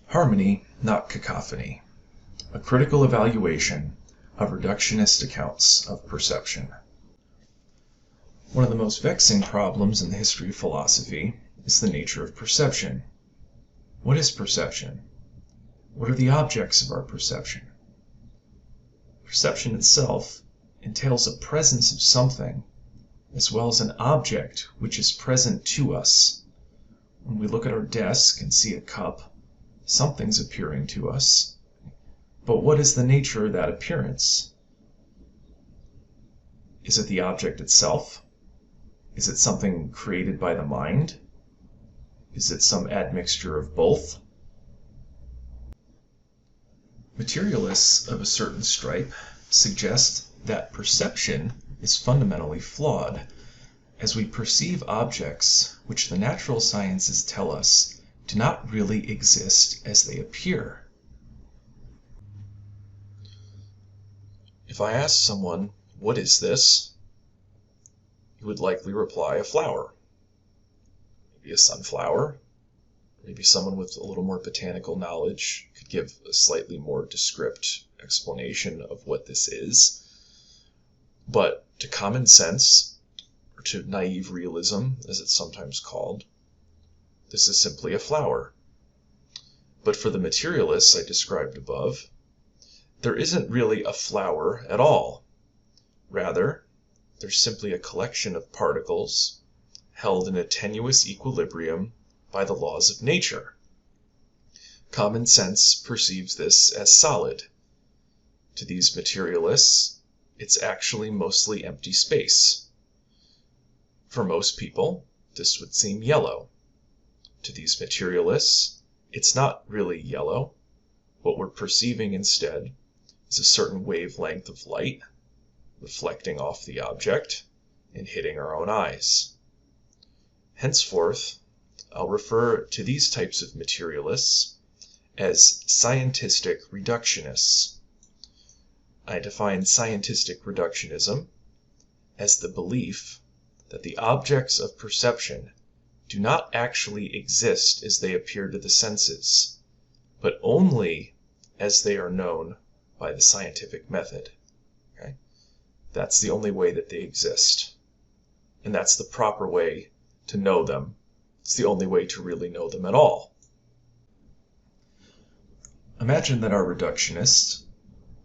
Harmony, not cacophony. A critical evaluation of reductionist accounts of perception. One of the most vexing problems in the history of philosophy is the nature of perception. What is perception? What are the objects of our perception? Perception itself entails a presence of something, as well as an object which is present to us. When we look at our desk and see a cup, something's appearing to us. But what is the nature of that appearance? Is it the object itself? Is it something created by the mind? Is it some admixture of both? Materialists of a certain stripe suggest that perception is fundamentally flawed, as we perceive objects which the natural sciences tell us do not really exist as they appear. If I ask someone, "What is this?" he would likely reply, "A flower." Maybe a sunflower. Maybe someone with a little more botanical knowledge could give a slightly more descriptive explanation of what this is. But to common sense, or to naive realism, as it's sometimes called, this is simply a flower. But for the materialists I described above, there isn't really a flower at all. Rather, there's simply a collection of particles held in a tenuous equilibrium by the laws of nature. Common sense perceives this as solid. To these materialists, it's actually mostly empty space. For most people, this would seem yellow. To these materialists, it's not really yellow. What we're perceiving instead is a certain wavelength of light reflecting off the object and hitting our own eyes. Henceforth, I'll refer to these types of materialists as scientistic reductionists. I define scientistic reductionism as the belief that the objects of perception do not actually exist as they appear to the senses, but only as they are known by the scientific method. Okay? That's the only way that they exist. And that's the proper way to know them. It's the only way to really know them at all. Imagine that our reductionist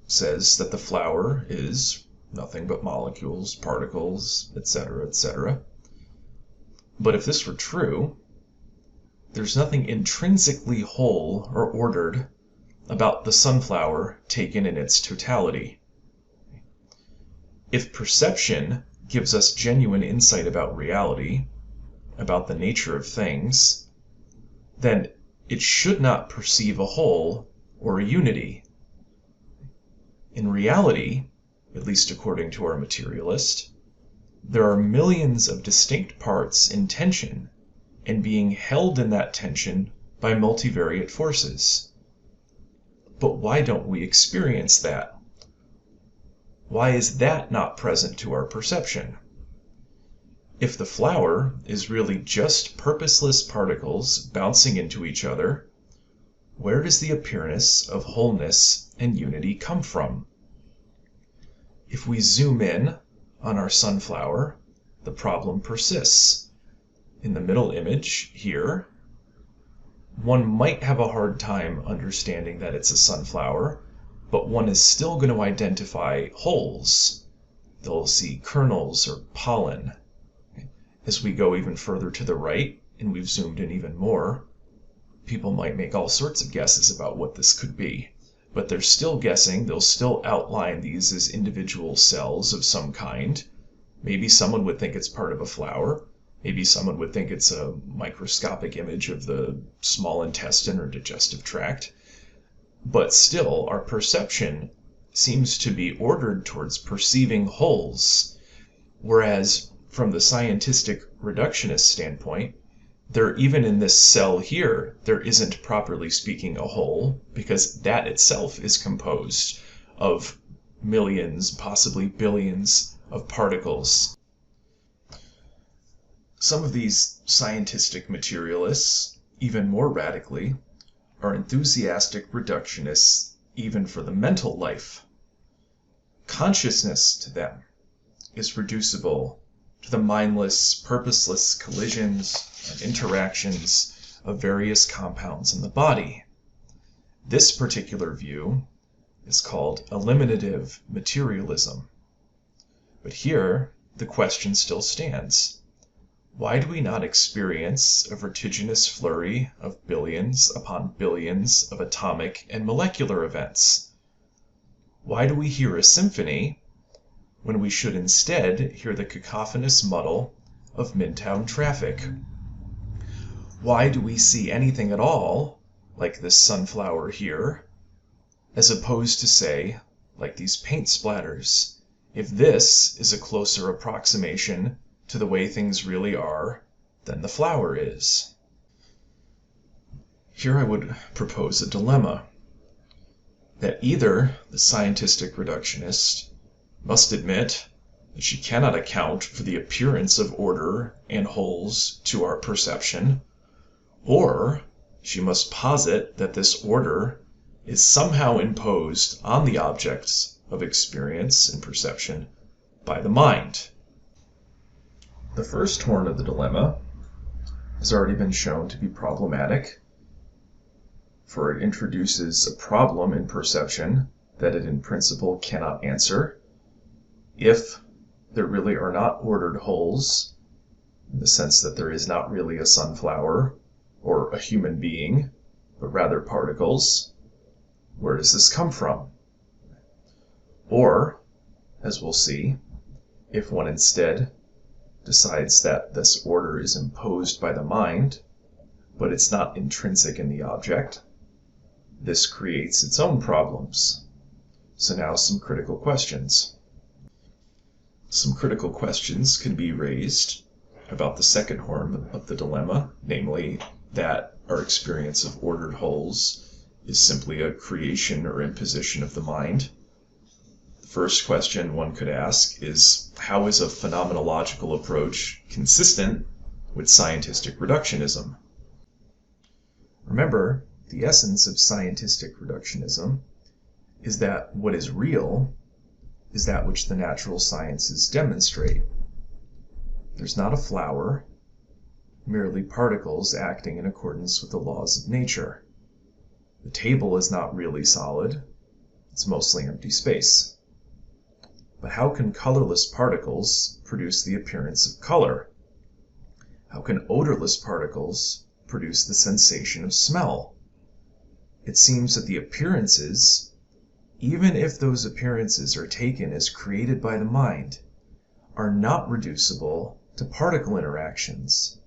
says that the flower is nothing but molecules, particles, etc., etc. But if this were true, there's nothing intrinsically whole or ordered about the sunflower taken in its totality. If perception gives us genuine insight about reality, about the nature of things, then it should not perceive a whole or a unity. In reality, at least according to our materialist, there are millions of distinct parts in tension and being held in that tension by multivariate forces. But why don't we experience that? Why is that not present to our perception? If the flower is really just purposeless particles bouncing into each other, where does the appearance of wholeness and unity come from? If we zoom in on our sunflower, the problem persists. In the middle image here, one might have a hard time understanding that it's a sunflower, but one is still going to identify wholes. They'll see kernels or pollen. As we go even further to the right, and we've zoomed in even more, people might make all sorts of guesses about what this could be. But they're still guessing. They'll still outline these as individual cells of some kind. Maybe someone would think it's part of a flower. Maybe someone would think it's a microscopic image of the small intestine or digestive tract. But still, our perception seems to be ordered towards perceiving wholes, whereas from the scientistic reductionist standpoint, even in this cell here, there isn't, properly speaking, a whole, because that itself is composed of millions, possibly billions of particles. Some of these scientistic materialists, even more radically, are enthusiastic reductionists even for the mental life. Consciousness to them is reducible to the mindless, purposeless collisions and interactions of various compounds in the body. This particular view is called eliminative materialism. But here, the question still stands. Why do we not experience a vertiginous flurry of billions upon billions of atomic and molecular events? Why do we hear a symphony when we should instead hear the cacophonous muddle of midtown traffic? Why do we see anything at all, like this sunflower here, as opposed to, say, like these paint splatters, if this is a closer approximation to the way things really are than the flower is? Here I would propose a dilemma, that either the scientistic reductionist must admit that she cannot account for the appearance of order and wholes to our perception, or she must posit that this order is somehow imposed on the objects of experience and perception by the mind. The first horn of the dilemma has already been shown to be problematic, for it introduces a problem in perception that it in principle cannot answer. If there really are not ordered wholes, in the sense that there is not really a sunflower or a human being, but rather particles, where does this come from? Or, as we'll see, if one instead decides that this order is imposed by the mind, but it's not intrinsic in the object, this creates its own problems. So now some critical questions. Some critical questions can be raised about the second horn of the dilemma, namely that our experience of ordered wholes is simply a creation or imposition of the mind. The first question one could ask is, how is a phenomenological approach consistent with scientistic reductionism? Remember, the essence of scientistic reductionism is that what is real is that which the natural sciences demonstrate. There's not a flower, merely particles acting in accordance with the laws of nature. The table is not really solid, it's mostly empty space. But how can colorless particles produce the appearance of color? How can odorless particles produce the sensation of smell? It seems that the appearances, even if those appearances are taken as created by the mind, are not reducible to particle interactions.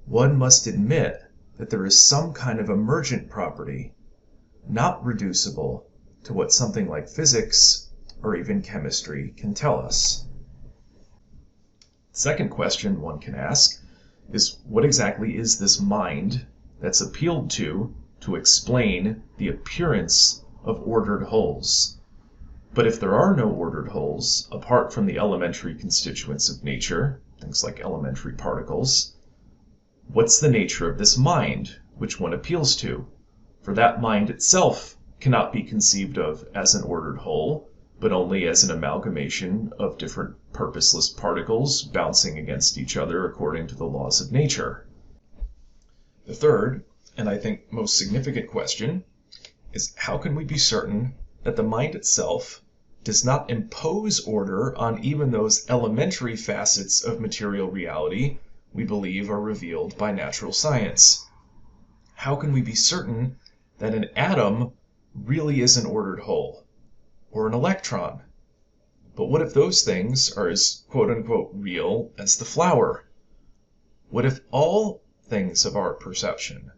One must admit that there is some kind of emergent property, not reducible to what something like physics or even chemistry can tell us. The second question one can ask is, what exactly is this mind that's appealed to explain the appearance of ordered wholes? But if there are no ordered wholes, apart from the elementary constituents of nature, things like elementary particles, what's the nature of this mind which one appeals to? For that mind itself cannot be conceived of as an ordered whole, but only as an amalgamation of different purposeless particles bouncing against each other according to the laws of nature. The third, and I think most significant question, is how can we be certain that the mind itself does not impose order on even those elementary facets of material reality we believe are revealed by natural science? How can we be certain that an atom really is an ordered whole, or an electron? But what if those things are as quote-unquote real as the flower? What if all things of our perception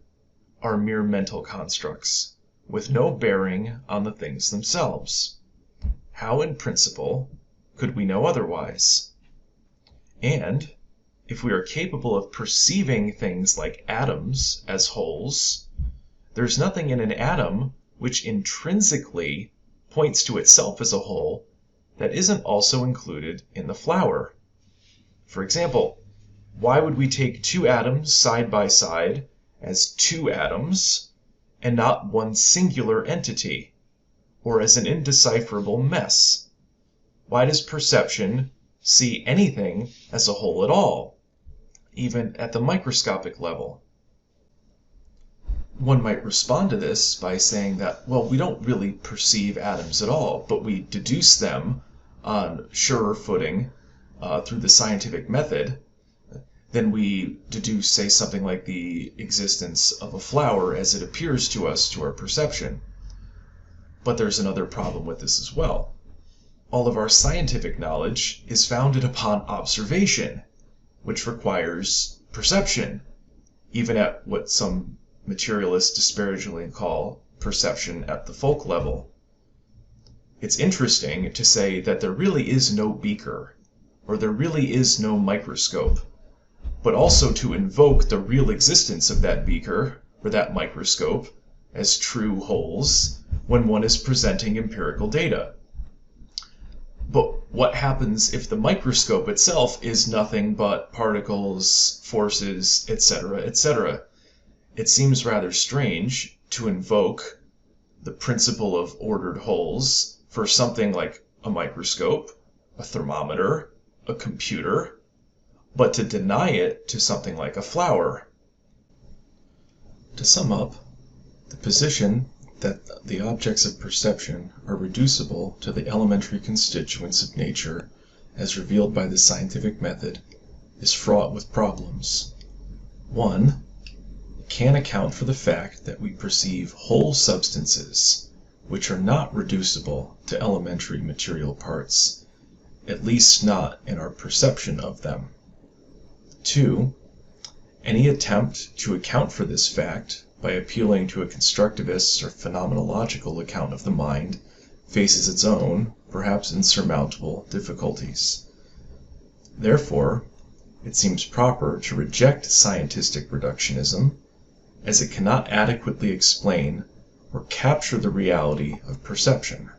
are mere mental constructs, with no bearing on the things themselves? How, in principle, could we know otherwise? And if we are capable of perceiving things like atoms as wholes, there's nothing in an atom which intrinsically points to itself as a whole that isn't also included in the flower. For example, why would we take two atoms side by side as two atoms, and not one singular entity, or as an indecipherable mess? Why does perception see anything as a whole at all, even at the microscopic level? One might respond to this by saying that, well, we don't really perceive atoms at all, but we deduce them on surer footing through the scientific method than we deduce, say, something like the existence of a flower as it appears to us, to our perception. But there's another problem with this as well. All of our scientific knowledge is founded upon observation, which requires perception, even at what some materialists disparagingly call perception at the folk level. It's interesting to say that there really is no beaker, or there really is no microscope, but also to invoke the real existence of that beaker or that microscope as true wholes when one is presenting empirical data. But what happens if the microscope itself is nothing but particles, forces, etc., etc.? It seems rather strange to invoke the principle of ordered wholes for something like a microscope, a thermometer, a computer, but to deny it to something like a flower. To sum up, the position that the objects of perception are reducible to the elementary constituents of nature as revealed by the scientific method is fraught with problems. 1. It can account for the fact that we perceive whole substances which are not reducible to elementary material parts, at least not in our perception of them. 2. Any attempt to account for this fact by appealing to a constructivist or phenomenological account of the mind faces its own, perhaps insurmountable, difficulties. Therefore, it seems proper to reject scientistic reductionism, as it cannot adequately explain or capture the reality of perception.